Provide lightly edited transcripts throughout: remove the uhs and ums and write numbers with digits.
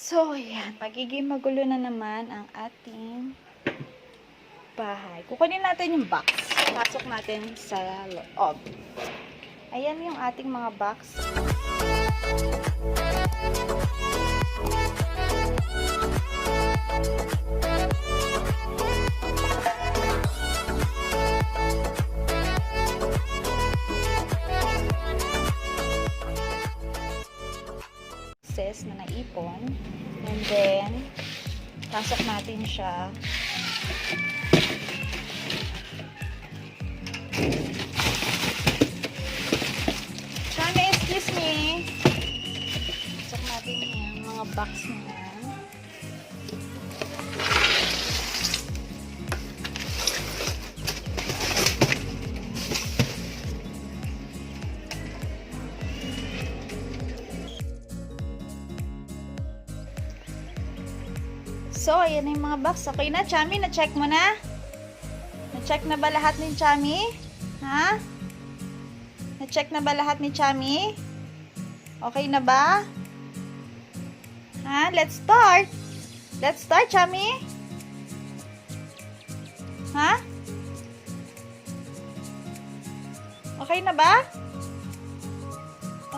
So, ayan. Magiging magulo na naman ang ating bahay. Kukunin natin yung box. Pasok natin sa loob. Ayan yung ating mga box. Na naipon, and then pasok natin siya. Chami, excuse me, pasok natin yung mga box niya. So, ayan na yung mga box. Okay na, Chami? Na-check mo na? Na-check na ba lahat ni Chami? Ha? Na-check na ba lahat ni Chami? Okay na ba? Ha? Let's start! Let's start, Chami! Ha? Okay na ba?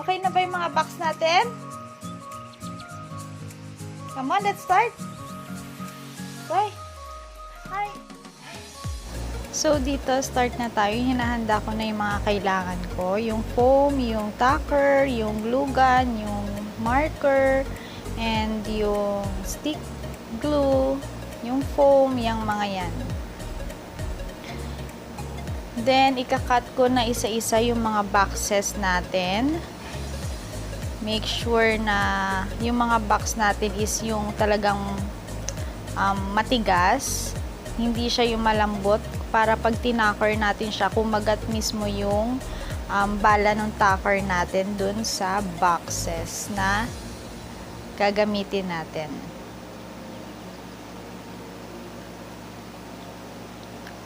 Okay na ba yung mga box natin? Come on, let's start! Hi. So, dito, start na tayo. Hinahanda ko na yung mga kailangan ko. Yung foam, yung tacker, yung glue gun, yung marker, and yung stick glue, yung foam, yung mga yan. Then, ikakat ko na isa-isa yung mga boxes natin. Make sure na yung mga box natin is yung talagang matigas, hindi siya yung malambot, para pag tinacker natin siya, kumagat mismo yung bala ng tacker natin dun sa boxes na gagamitin natin.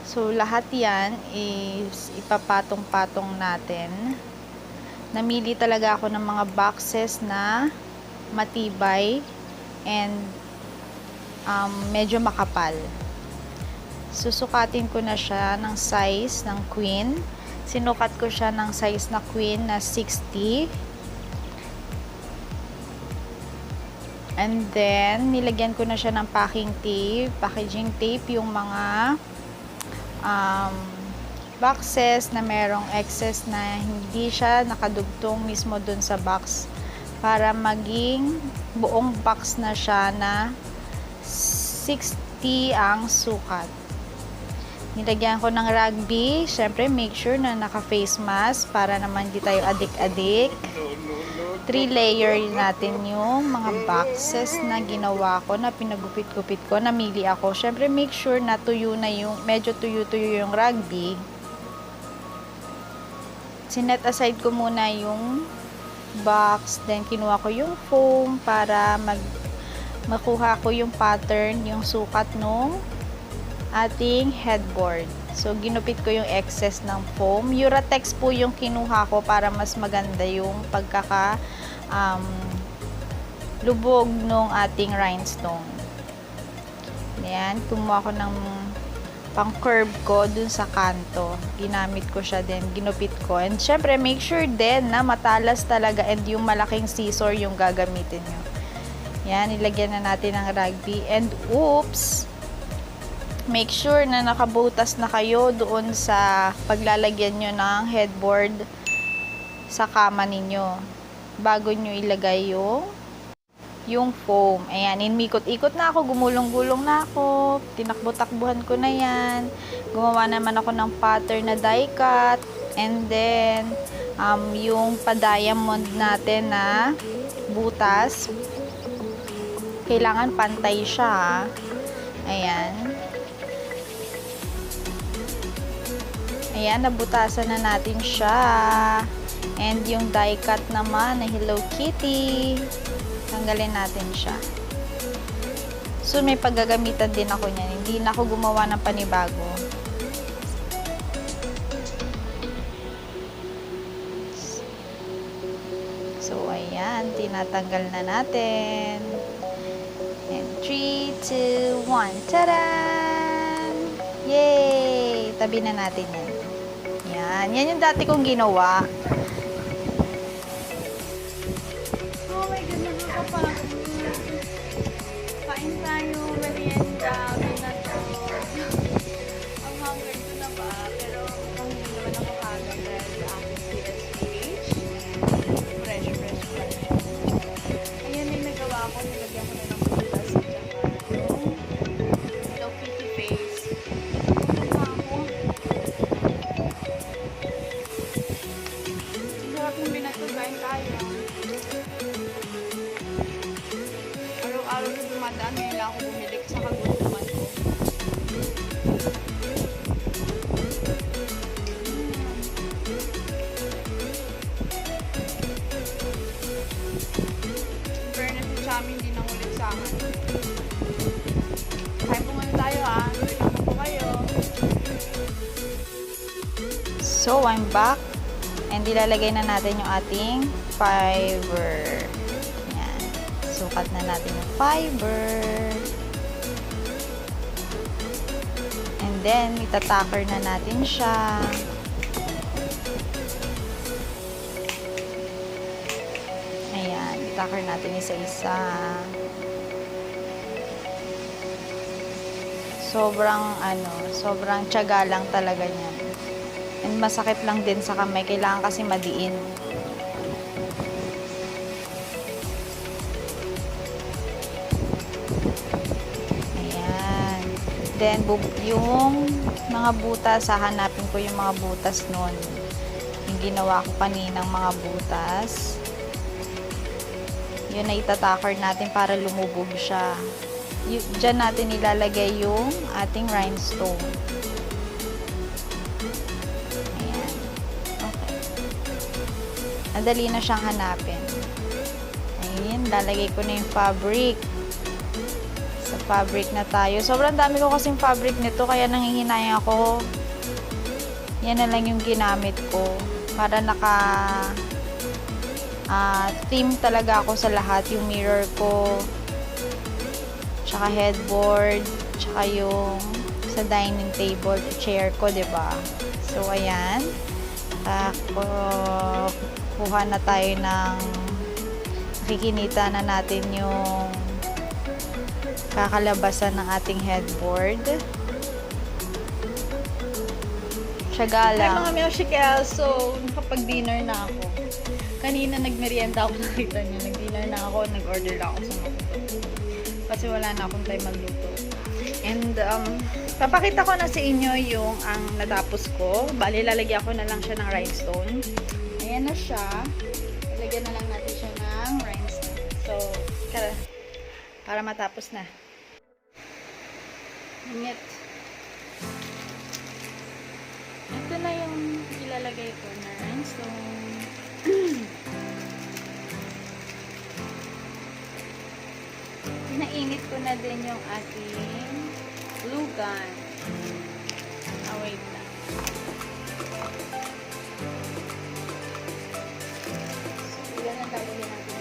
So, lahat yan is ipapatong-patong natin. Namili talaga ako ng mga boxes na matibay and medyo makapal. Susukatin ko na siya ng size ng queen. Sinukat ko siya ng size na queen na 60. And then, nilagyan ko na siya ng packaging tape, yung mga boxes na merong excess na hindi siya nakadugtong mismo dun sa box, para maging buong box na siya na 60 ang sukat. Nilagyan ko ng rugby. Siyempre, make sure na naka-face mask para naman di tayo adik-adik. 3 layer natin yung mga boxes na ginawa ko, na pinagupit-gupit ko. Namili ako. Siyempre, make sure na tuyo na yung, medyo tuyo-tuyo yung rugby. Sinet aside ko muna yung box. Then, kinuha ko yung foam para makuha ko yung pattern, yung sukat nung ating headboard. So, ginupit ko yung excess ng foam. Uratex po yung kinuha ko para mas maganda yung lubog nung ating rhinestone. Ayan, kumuha ko ng pang curve ko dun sa kanto. Ginamit ko siya din, ginupit ko. And syempre, make sure din na matalas talaga and yung malaking scissor yung gagamitin nyo. Yan, ilagyan na natin ang rugby. And oops, make sure na nakabutas na kayo doon sa paglalagyan nyo ng headboard sa kama ninyo bago nyo ilagay yung foam. Ayan, inmikot-ikot na ako, gumulong-gulong na ako, tinakbo-takbuhan ko na yan. Gumawa naman ako ng pattern na die cut, and then yung pa-diamond natin na butas, kailangan pantay siya. Ayan. Ayan, nabutasan na natin siya. And yung die cut naman na Hellokitty, tanggalin natin siya. So, may paggagamitan din ako niyan. Hindi na ako gumawa ng panibago. So, ayan, tinatanggal na natin. 3, 2, 1. Tadaan! Yay! Tabi na natin yan. Yan. Yan yung dati kong ginawa. Oh my God, nakakapagod. Kain tayo, merienda, binatog. Ang hunger ko na ba? Pero mukhang hindi naman ako kagad dahil sa aking PSH. Fresh. Ayan yung nagawa ko. Nilagyan ko na ng butas at saka yung Hellokitty face. Sarap ng binatog. Kain tayo. Araw-araw na dumadaan, ngayon lang ako bumili sa kagustuhan ko. Fairness si Chami, hindi nang ulit sa akin. Kain po muna tayo ha. Welcome po kayo. So, I'm back. And ilalagay na natin yung ating fiber. Sukat na natin yung fiber. And then, itatacker na natin siya. Ayan, itacker natin isa-isa. Sobrang tiyaga lang talaga niya. And masakit lang din sa kamay. Kailangan kasi madiin. Then, yung mga butas, hahanapin ko yung mga butas nun. Yung ginawa ko kaninang mga butas. Yun na itatacker natin para lumubog siya. Diyan natin ilalagay yung ating rhinestone. Ayan. Okay. Madali na siyang hanapin. Ayan, lalagay ko na yung fabric. Fabric na tayo. Sobrang dami ko kasing fabric nito kaya nanghihinayang ako. Yan na lang yung ginamit ko para theme talaga ako sa lahat. Yung mirror ko, tsaka headboard, tsaka yung sa dining table, chair ko, diba? So, ayan. Kuha na tayo ng nakikinita na natin yung kakalabasan ng ating headboard. Tiyaga lang. Hi mga Meoshikels! So, nakapag-dinner na ako. Kanina nagmerienda ako, nakita niyo. Nag-dinner na ako, nag-order na ako sa McDo. Kasi wala na akong time magluto. And, papakita ko na sa inyo yung ang natapos ko. Bali, lalagyan ko na lang siya ng rhinestone. Ayan na siya. Lalagyan na lang natin siya ng rhinestone. So, para matapos na. Ingat. Ito na yung ilalagay ko na rhinestone. Nainit ko na din yung ating glue gun. Wait lang. So, yan ang lalagyan natin.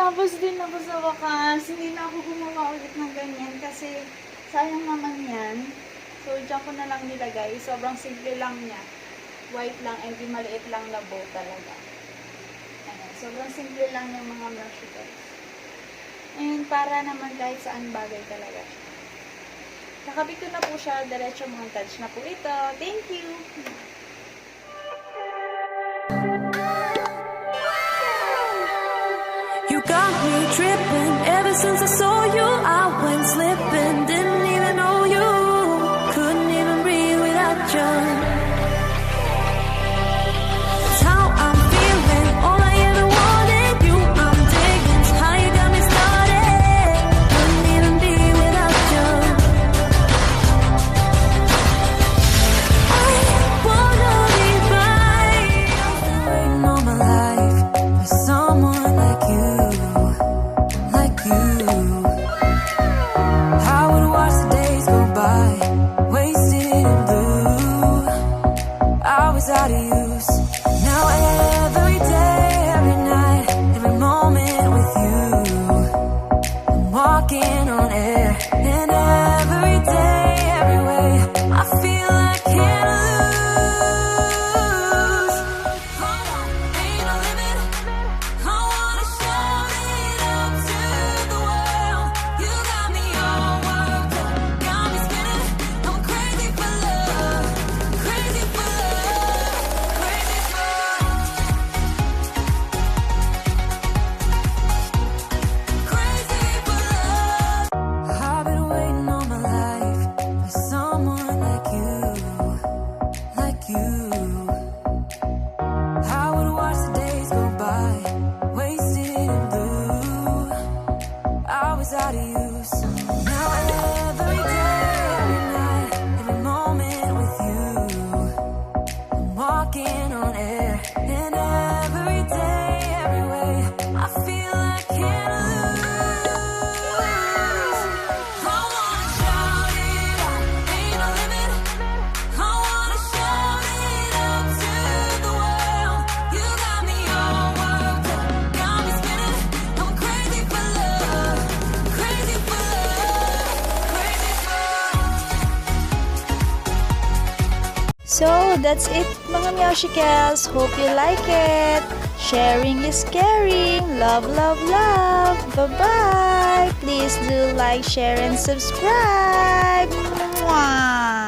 Nakatapos din ako sa wakas. Hindi na ako gumawa ulit ng ganyan kasi sayang naman yan. So, dyan ko na lang nilagay. Sobrang simple lang niya. White lang and di maliit lang na bow talaga. Ayan. Sobrang simple lang yung mga musicals. And para naman kahit saan bagay talaga siya. Nakabit ko na po siya. Diretso montage na po ito. Thank you! You got me tripping. Ever since I saw you, I went slipping. Didn't even know you. Couldn't even breathe without you. That's how I'm feeling. All I ever wanted, you. I'm digging. It's how you got me started. Couldn't even be without you. I wanna be right. I've been waiting all my life for someone like you. Like you. I would watch the days go by, wasted in blue. I was out of use. Now every day, every night, every moment with you, I'm walking on air. And every day, every way, I feel I can't lose. Ain't no limit. I wanna shout it out to the world. You got me all worked up, got me spinning. I'm crazy for love, crazy for love, crazy for love. I've been waiting all my life for someone like you, like you. I would watch the days go by, wasted in blue. I was out of use. Now every day, every night, every moment with you, I'm walking on air. And every day, every way, I feel I can't lose. I wanna shout it out, ain't no limit. I wanna shout it out to the world. You got me all worked up, got me spinning. I'm crazy for love, crazy for love, crazy for love. So, that's it mga Meowshicals. Hope you like it. Sharing is caring. Love, love, love. Bye-bye. Please do like, share, and subscribe. Mwah!